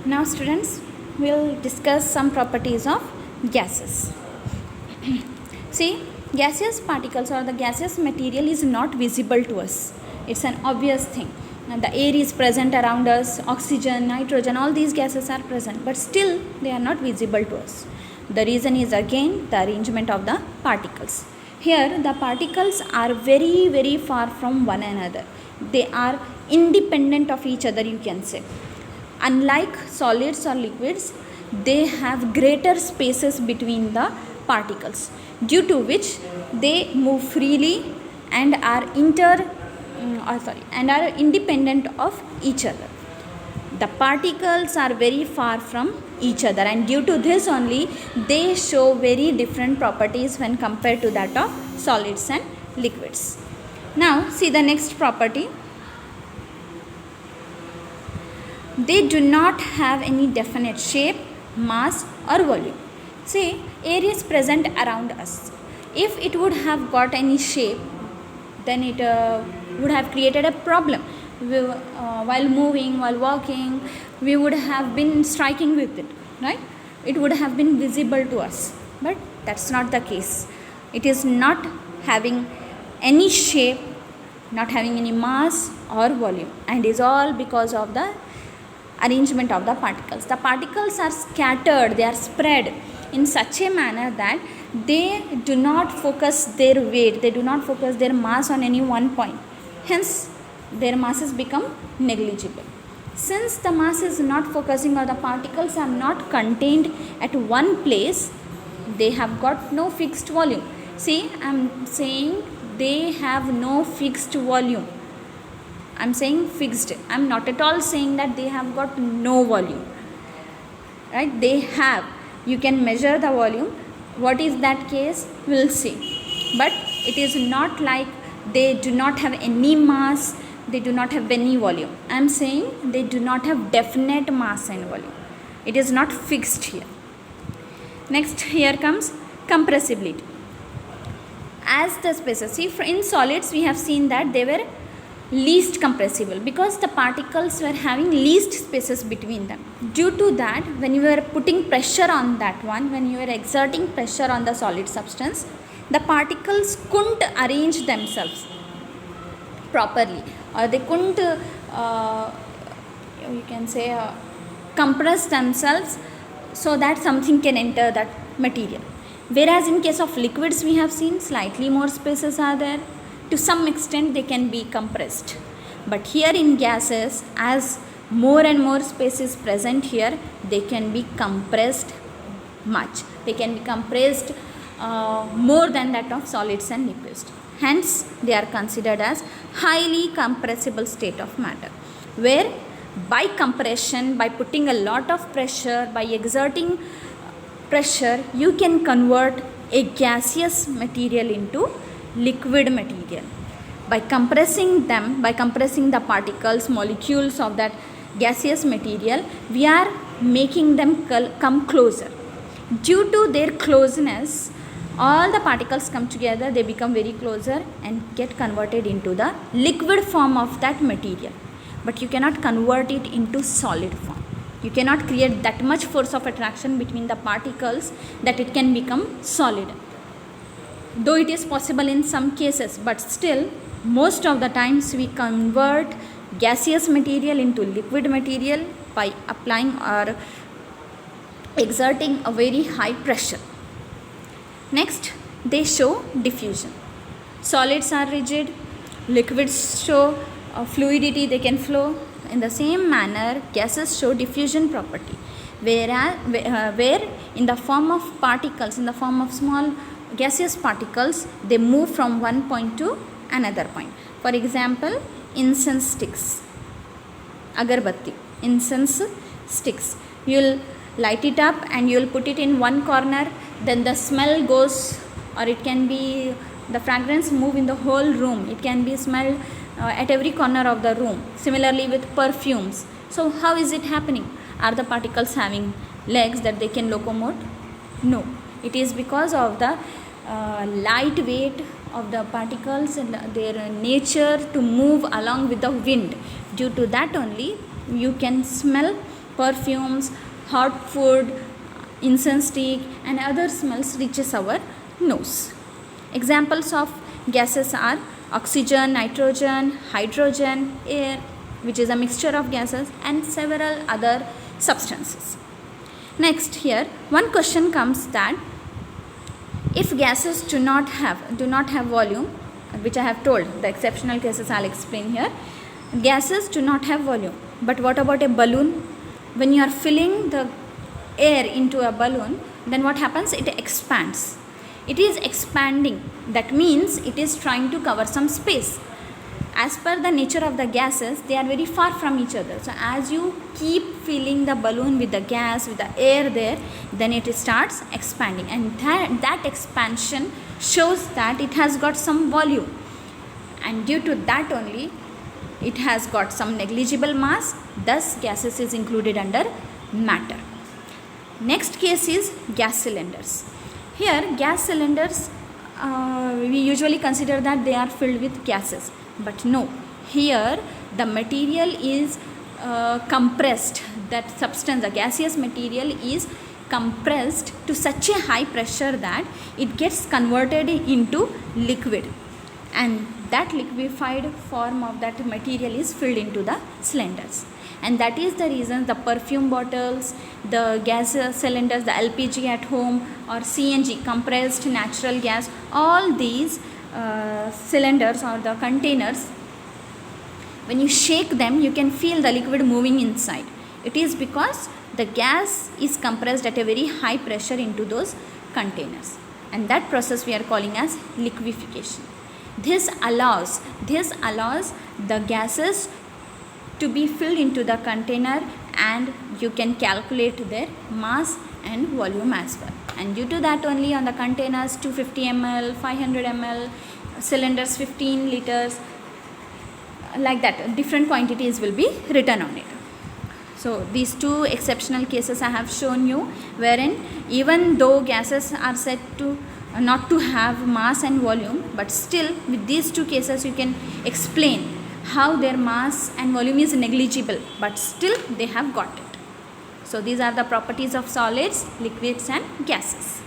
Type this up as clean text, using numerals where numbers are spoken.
Now students, we'll discuss some properties of gases. See, gaseous particles or the gaseous material is not visible to us. It's an obvious thing. And the air is present around us, oxygen, nitrogen, all these gases are present, but still they are not visible to us. The reason is again the arrangement of the particles. Here the particles are very, very far from one another. They are independent of each other, you can say. Unlike solids or liquids, they have greater spaces between the particles, due to which they move freely and are independent of each other. The particles are very far from each other, and due to this only they show very different properties when compared to that of solids and liquids. Now see the next property. They do not have any definite shape, mass or volume. See, air is present around us. If it would have got any shape, then it would have created a problem. While moving, while walking, we would have been striking with it, right? It would have been visible to us, but that's not the case. It is not having any shape, not having any mass or volume, and is all because of the arrangement of the particles. The particles are scattered, they are spread in such a manner that they do not focus their weight, they do not focus their mass on any one point. Hence, their masses become negligible. Since the mass is not focusing or the particles are not contained at one place, they have got no fixed volume. See, I am saying they have no fixed volume. I am saying fixed. I am not at all saying that they have got no volume. Right? They have. You can measure the volume. What is that case? We will see. But it is not like they do not have any mass, they do not have any volume. I am saying they do not have definite mass and volume. It is not fixed here. Next, here comes compressibility. As the spaces, see, in solids we have seen that they were least compressible because the particles were having least spaces between them. Due to that, when you were putting pressure on that one, when you were exerting pressure on the solid substance, the particles couldn't arrange themselves properly, or they couldn't you can say compress themselves so that something can enter that material. Whereas in case of liquids, we have seen slightly more spaces are there. To some extent they can be compressed, but here in gases, as more and more space is present here, they can be compressed much. They can be compressed more than that of solids and liquids. Hence they are considered as highly compressible state of matter, where by compression, by putting a lot of pressure, by exerting pressure, you can convert a gaseous material into liquid material. By compressing them, by compressing the particles, molecules of that gaseous material, we are making them come closer. Due to their closeness, all the particles come together, they become very closer and get converted into the liquid form of that material. But you cannot convert it into solid form. You cannot create that much force of attraction between the particles that it can become solid. Though it is possible in some cases, but still most of the times we convert gaseous material into liquid material by applying or exerting a very high pressure. Next, they show diffusion. Solids are rigid, liquids show fluidity, they can flow. In the same manner, gases show diffusion property, where in the form of particles, in the form of small gaseous particles, they move from one point to another point. For example, incense sticks, agarbatti, incense sticks. You will light it up and you will put it in one corner, then the smell goes, or it can be the fragrance move in the whole room. It can be smelled at every corner of the room. Similarly with perfumes. So how is it happening? Are the particles having legs that they can locomote? No. It is because of the light weight of the particles and their nature to move along with the wind. Due to that only you can smell perfumes, hot food, incense stick and other smells reaches our nose. Examples of gases are oxygen, nitrogen, hydrogen, air, which is a mixture of gases, and several other substances. Next, here one question comes that if gases do not have volume, which I have told, the exceptional cases I'll explain here. Gases do not have volume, but what about a balloon? When you are filling the air into a balloon, then what happens? It expands. It is expanding. That means it is trying to cover some space. As per the nature of the gases, they are very far from each other. So as you keep filling the balloon with the gas, with the air there, then it starts expanding, and that expansion shows that it has got some volume, and due to that only it has got some negligible mass, thus gases is included under matter. Next case is gas cylinders. Here gas cylinders, we usually consider that they are filled with gases, but no, here the material is compressed. That substance, the gaseous material, is compressed to such a high pressure that it gets converted into liquid, and that liquefied form of that material is filled into the cylinders. And that is the reason the perfume bottles, the gas cylinders, the LPG at home, or CNG, compressed natural gas, all these cylinders or the containers, when you shake them, you can feel the liquid moving inside. It is because the gas is compressed at a very high pressure into those containers, and that process we are calling as liquefaction. This allows the gases to be filled into the container, and you can calculate their mass and volume as well. And due to that only, on the containers 250 ml, 500 ml, cylinders 15 liters, like that, different quantities will be written on it. So these two exceptional cases I have shown you, wherein even though gases are said to not to have mass and volume, but still with these two cases you can explain how their mass and volume is negligible, but still they have got it. So these are the properties of solids, liquids and gases.